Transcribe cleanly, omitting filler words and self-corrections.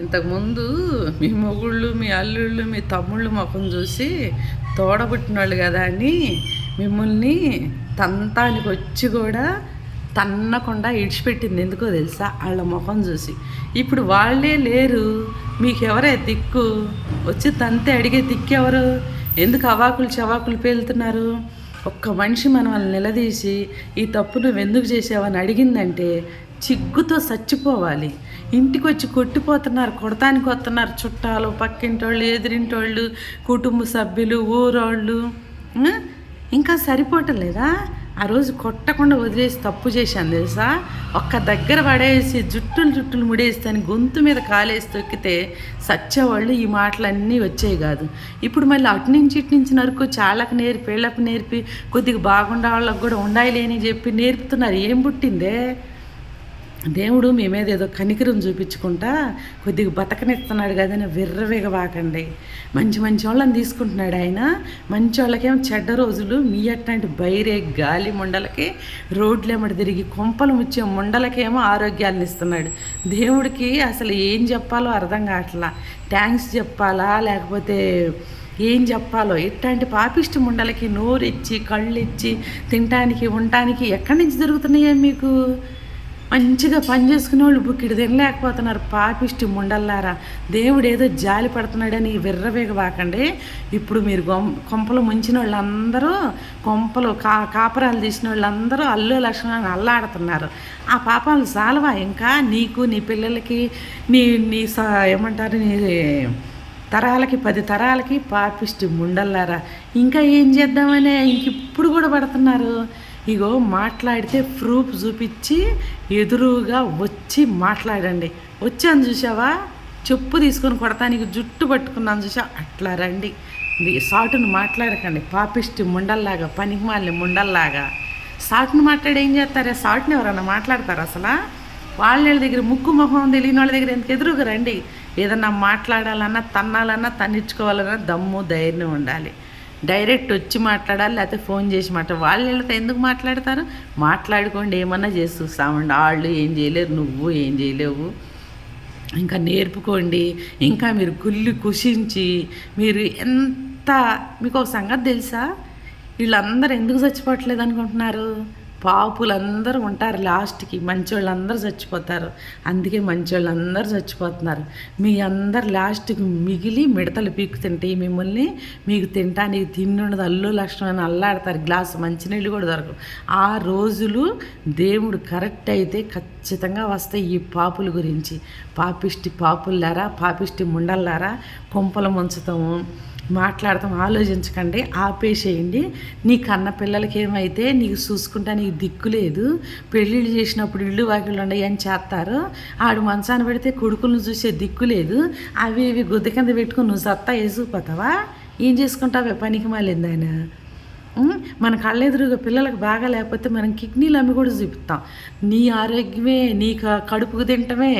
ఇంతకుముందు మీ మొగుళ్ళు, మీ అల్లుళ్ళు, మీ తమ్ముళ్ళు ముఖం చూసి తోడబుట్టినోళ్ళు కదా అని మిమ్మల్ని తంతానికి వచ్చి కూడా తన్నకుండా ఇడిచిపెట్టింది. ఎందుకో తెలుసా? వాళ్ళ ముఖం చూసి. ఇప్పుడు వాళ్ళే లేరు, మీకెవరే దిక్కు? వచ్చి తంతే అడిగే దిక్కెవరు? ఎందుకు అవాకులు చవాకులు పేలుతున్నారు? ఒక్క మనిషి మనల్ని నిలదీసి ఈ తప్పు నువ్వు ఎందుకు చేసావని అడిగిందంటే చిగ్గుతో చచ్చిపోవాలి. ఇంటికి వచ్చి కొట్టిపోతున్నారు, కొడతానికి వస్తున్నారు చుట్టాలు, పక్కింటోళ్ళు, ఎదిరింటోళ్ళు, కుటుంబ సభ్యులు, ఊరోళ్ళు. ఇంకా సరిపోవటం లేదా? ఆ రోజు కొట్టకుండా వదిలేసి తప్పు చేశాను తెలుసా? ఒక్క దగ్గర పడేసి జుట్టులు ముడేస్తాను, గొంతు మీద కాలేసి తొక్కితే సచ్చేవాళ్ళు ఈ మాటలన్నీ వచ్చేవి కాదు. ఇప్పుడు మళ్ళీ అటు నుంచి ఇటు నుంచి నరుకు చాళ్ళకు నేర్పి వీళ్ళకు నేర్పి కొద్దిగా బాగుండే వాళ్ళకు కూడా ఉండాలి అని చెప్పి నేర్పుతున్నారు. ఏం పుట్టిందే? దేవుడు మీ మీద ఏదో కనికరం చూపించుకుంటా కొద్దిగా బతకనిస్తున్నాడు కదని విర్రవేగవాకండి. మంచి మంచి వాళ్ళని తీసుకుంటున్నాడు ఆయన. మంచి వాళ్ళకేమో చెడ్డ రోజులు, మీ అట్లాంటి బైరే గాలి ముండలకి రోడ్లెమ్మడి తిరిగి కొంపలు ముచ్చే ముండలకేమో ఆరోగ్యాలను ఇస్తున్నాడు. దేవుడికి అసలు ఏం చెప్పాలో అర్థం కావట్లా. థ్యాంక్స్ చెప్పాలా లేకపోతే ఏం చెప్పాలో? ఇట్లాంటి పాపిష్టి ముండలకి నోరిచ్చి కళ్ళు ఇచ్చి తినటానికి ఉండటానికి ఎక్కడి నుంచి దొరుకుతున్నాయో మీకు? మంచిగా పని చేసుకునే వాళ్ళు బుక్కిడు తినలేకపోతున్నారు. పాపిష్టి ముండల్లారా, దేవుడు ఏదో జాలి పడుతున్నాడని విర్రవేగవాకండి. ఇప్పుడు మీరు కొంపలు ముంచిన వాళ్ళందరూ, కొంపలు కాపరాలు తీసిన వాళ్ళందరూ అల్లు లక్షణాన్ని అల్లాడుతున్నారు. ఆ పాపాలు చాలవా ఇంకా? నీకు, నీ పిల్లలకి, నీ నీ ఏమంటారు, నీ తరాలకి 10 తరాలకి పాపిష్టి ముండల్లారా. ఇంకా ఏం చేద్దామనే ఇప్పుడు కూడా పడుతున్నారు. ఇగో మాట్లాడితే ప్రూఫ్ చూపించి ఎదురుగా వచ్చి మాట్లాడండి. వచ్చాను చూసావా, చెప్పు తీసుకొని కొడతానికి జుట్టు పట్టుకున్నాను చూసా, అట్లా రండి. సాటును మాట్లాడకండి పాపిష్టి ముండల్లాగా, పనికిమాలిన ముండల్లాగా. సాటును మాట్లాడి ఏం చేస్తారా? సాటుని ఎవరన్నా మాట్లాడతారు అసలు? వాళ్ళ దగ్గర ముక్కు మొహం తెలియని వాళ్ళ దగ్గర ఎందుకు ఎదురుగా రండి? ఏదన్నా మాట్లాడాలన్నా, తన్నాలన్నా, తన్నించుకోవాలన్నా దమ్ము ధైర్యం ఉండాలి. డైరెక్ట్ వచ్చి మాట్లాడాలి, లేకపోతే ఫోన్ చేసి వాళ్ళతో ఎందుకు మాట్లాడతారు? మాట్లాడుకోండి, ఏమన్నా చేసి చూస్తామండి. వాళ్ళు ఏం చేయలేరు, నువ్వు ఏం చేయలేవు. ఇంకా నేర్పుకోండి. ఇంకా మీరు కుళ్ళి కుషించి మీరు ఎంత, మీకు ఒక సంగతి తెలుసా? వీళ్ళందరూ ఎందుకు చచ్చిపోవట్లేదు అనుకుంటున్నారు? పాపులందరూ ఉంటారు, లాస్ట్కి మంచోళ్ళందరూ చచ్చిపోతారు. అందుకే మంచోళ్ళందరూ చచ్చిపోతున్నారు. మీ అందరు లాస్ట్కి మిగిలి మిడతలు పీక్కుతుంటే మిమ్మల్ని, మీకు తినటానికి తిండి అల్లు లక్షణం అల్లాడతారు. గ్లాసు మంచినీళ్ళు కూడా దొరకవు. ఆ రోజులు దేవుడు కరెక్ట్ అయితే ఖచ్చితంగా వస్తాయి. ఈ పాపుల గురించి, పాపిష్టి పాపుల్లారా, పాపిష్టి ముండల్లారా, కొంపలు ముంచుతాము, మాట్లాడతాం. ఆలోచించకండి, ఆపేసేయండి. నీ కన్న పిల్లలకి ఏమైతే నీకు చూసుకుంటా నీకు దిక్కు లేదు. పెళ్ళిళ్ళు చేసినప్పుడు ఇళ్ళు వాకిళ్ళు ఉండయి అని చేస్తారు. ఆడు మంచాన్ని పెడితే కొడుకులను చూసే దిక్కు లేదు. అవి ఇవి గుద్ద కింద పెట్టుకుని నువ్వు సత్తా వేసుకుపోతావా? ఏం చేసుకుంటావే పనికి మాలింది ఆయన? మన కళ్ళెదురుగా పిల్లలకు బాగా లేకపోతే మనం కిడ్నీలు అమ్మి కూడా చూపిస్తాం. నీ ఆరోగ్యమే, నీ కడుపుకు తింటమే